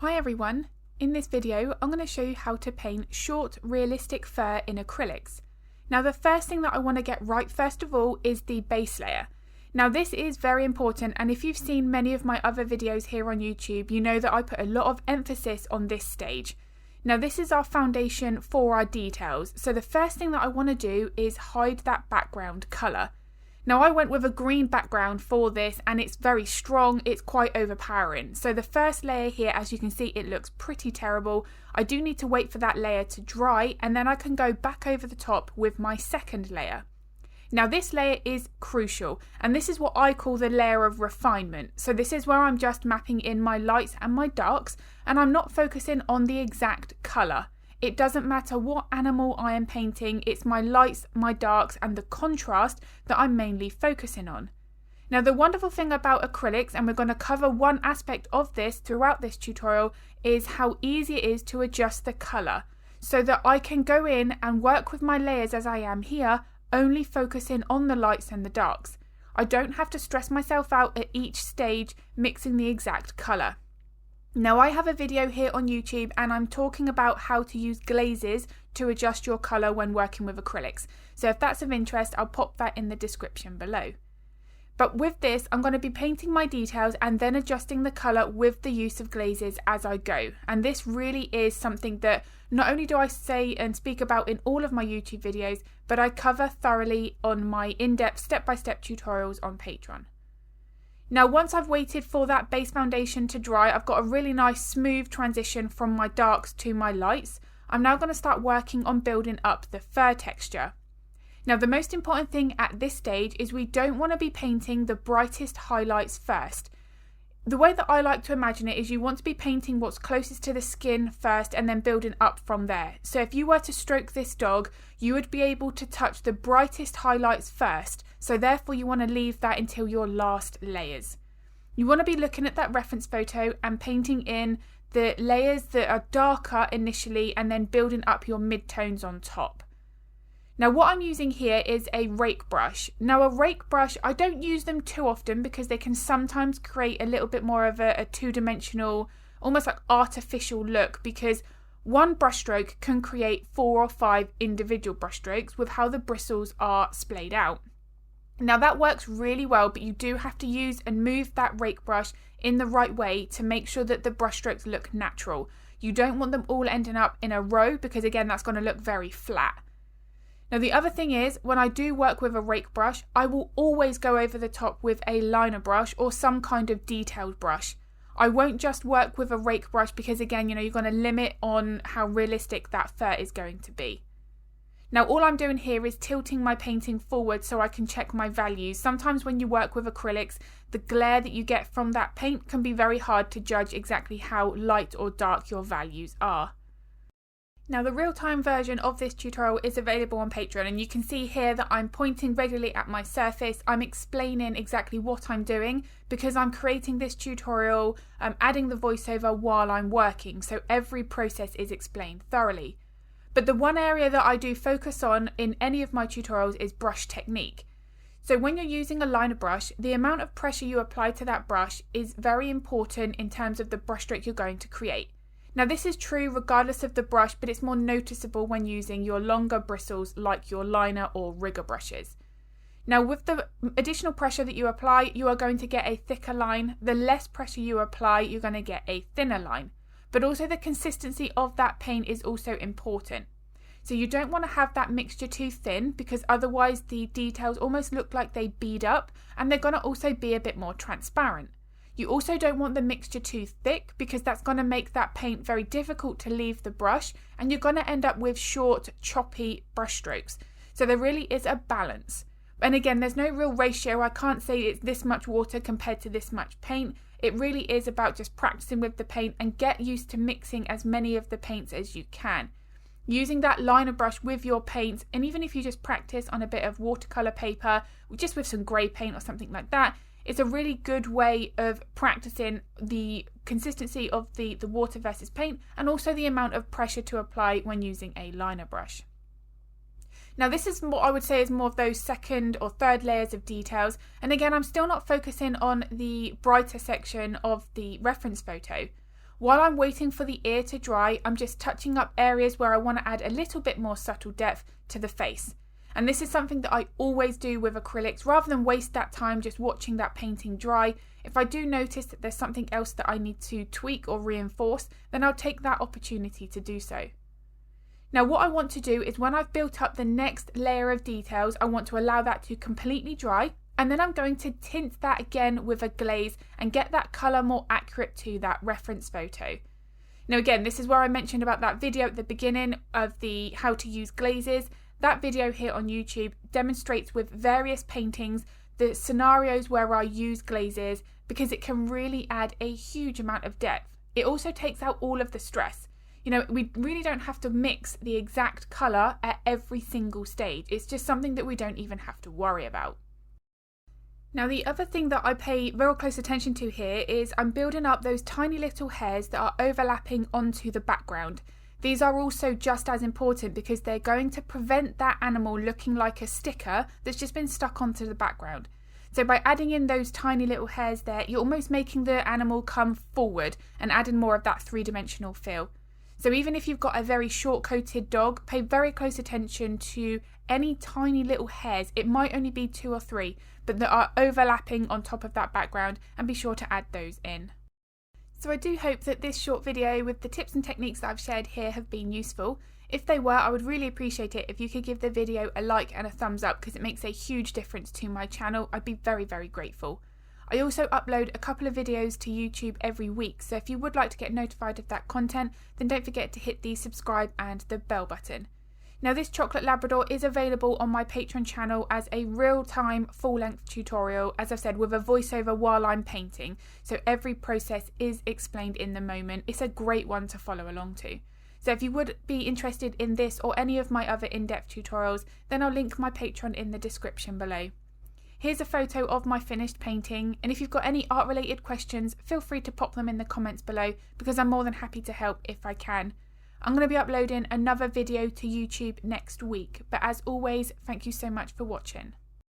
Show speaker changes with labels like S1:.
S1: Hi everyone, in this video I'm going to show you how to paint short realistic fur in acrylics. Now the first thing that I want to get right first of all is the base layer. Now this is very important, and if you've seen many of my other videos here on YouTube, you know that I put a lot of emphasis on this stage. Now this is our foundation for our details, so the first thing that I want to do is hide that background colour. Now I went with a green background for this and it's very strong, it's quite overpowering. So the first layer here, as you can see, it looks pretty terrible. I do need to wait for that layer to dry and then I can go back over the top with my second layer. Now this layer is crucial and this is what I call the layer of refinement. So this is where I'm just mapping in my lights and my darks and I'm not focusing on the exact colour. It doesn't matter what animal I am painting, it's my lights, my darks and the contrast that I'm mainly focusing on. Now the wonderful thing about acrylics, and we're going to cover one aspect of this throughout this tutorial, is how easy it is to adjust the colour so that I can go in and work with my layers as I am here, only focusing on the lights and the darks. I don't have to stress myself out at each stage mixing the exact colour. Now I have a video here on YouTube and I'm talking about how to use glazes to adjust your colour when working with acrylics. So if that's of interest, I'll pop that in the description below. But with this, I'm going to be painting my details and then adjusting the colour with the use of glazes as I go. And this really is something that not only do I say and speak about in all of my YouTube videos, but I cover thoroughly on my in-depth step-by-step tutorials on Patreon. Now once I've waited for that base foundation to dry, I've got a really nice smooth transition from my darks to my lights. I'm now going to start working on building up the fur texture. Now the most important thing at this stage is we don't want to be painting the brightest highlights first. The way that I like to imagine it is you want to be painting what's closest to the skin first and then building up from there. So if you were to stroke this dog, you would be able to touch the brightest highlights first. So therefore you want to leave that until your last layers. You want to be looking at that reference photo and painting in the layers that are darker initially and then building up your mid-tones on top. Now what I'm using here is a rake brush. Now a rake brush, I don't use them too often because they can sometimes create a little bit more of a two-dimensional, almost like artificial look, because one brushstroke can create 4 or 5 individual brushstrokes with how the bristles are splayed out. Now that works really well, but you do have to use and move that rake brush in the right way to make sure that the brushstrokes look natural. You don't want them all ending up in a row because again that's going to look very flat. Now the other thing is, when I do work with a rake brush, I will always go over the top with a liner brush or some kind of detailed brush. I won't just work with a rake brush because again, you're going to limit on how realistic that fur is going to be. Now all I'm doing here is tilting my painting forward so I can check my values. Sometimes when you work with acrylics, the glare that you get from that paint can be very hard to judge exactly how light or dark your values are. Now the real-time version of this tutorial is available on Patreon, and you can see here that I'm pointing regularly at my surface. I'm explaining exactly what I'm doing because I'm creating this tutorial, adding the voiceover while I'm working, so every process is explained thoroughly. But the one area that I do focus on in any of my tutorials is brush technique. So when you're using a liner brush, the amount of pressure you apply to that brush is very important in terms of the brushstroke you're going to create. Now this is true regardless of the brush, but it's more noticeable when using your longer bristles like your liner or rigger brushes. Now with the additional pressure that you apply, you are going to get a thicker line. The less pressure you apply, you're going to get a thinner line. But also the consistency of that paint is also important. So you don't want to have that mixture too thin because otherwise the details almost look like they bead up and they're going to also be a bit more transparent. You also don't want the mixture too thick because that's going to make that paint very difficult to leave the brush and you're going to end up with short, choppy brush strokes. So there really is a balance. And again, there's no real ratio. I can't say it's this much water compared to this much paint. It really is about just practicing with the paint and get used to mixing as many of the paints as you can. Using that liner brush with your paints, and even if you just practice on a bit of watercolour paper, just with some grey paint or something like that, it's a really good way of practicing the consistency of the water versus paint and also the amount of pressure to apply when using a liner brush. Now this is what I would say is more of those second or third layers of details, and again I'm still not focusing on the brighter section of the reference photo. While I'm waiting for the ear to dry, I'm just touching up areas where I want to add a little bit more subtle depth to the face. And this is something that I always do with acrylics. Rather than waste that time just watching that painting dry, if I do notice that there's something else that I need to tweak or reinforce, then I'll take that opportunity to do so. Now what I want to do is when I've built up the next layer of details, I want to allow that to completely dry, and then I'm going to tint that again with a glaze and get that colour more accurate to that reference photo. Now again, this is where I mentioned about that video at the beginning of the how to use glazes. That video here on YouTube demonstrates with various paintings the scenarios where I use glazes, because it can really add a huge amount of depth. It also takes out all of the stress. You know, we really don't have to mix the exact colour at every single stage. It's just something that we don't even have to worry about. Now the other thing that I pay very close attention to here is I'm building up those tiny little hairs that are overlapping onto the background. These are also just as important because they're going to prevent that animal looking like a sticker that's just been stuck onto the background. So by adding in those tiny little hairs there, you're almost making the animal come forward and adding more of that three-dimensional feel. So even if you've got a very short-coated dog, pay very close attention to any tiny little hairs. It might only be 2 or 3, but that are overlapping on top of that background, and be sure to add those in. So I do hope that this short video with the tips and techniques that I've shared here have been useful. If they were, I would really appreciate it if you could give the video a like and a thumbs up, because it makes a huge difference to my channel. I'd be very, very grateful. I also upload a couple of videos to YouTube every week, so if you would like to get notified of that content, then don't forget to hit the subscribe and the bell button. Now this chocolate Labrador is available on my Patreon channel as a real-time full-length tutorial, as I've said, with a voiceover while I'm painting, so every process is explained in the moment. It's a great one to follow along to. So if you would be interested in this or any of my other in-depth tutorials, then I'll link my Patreon in the description below. Here's a photo of my finished painting, and if you've got any art related questions, feel free to pop them in the comments below, because I'm more than happy to help if I can. I'm going to be uploading another video to YouTube next week, but as always, thank you so much for watching.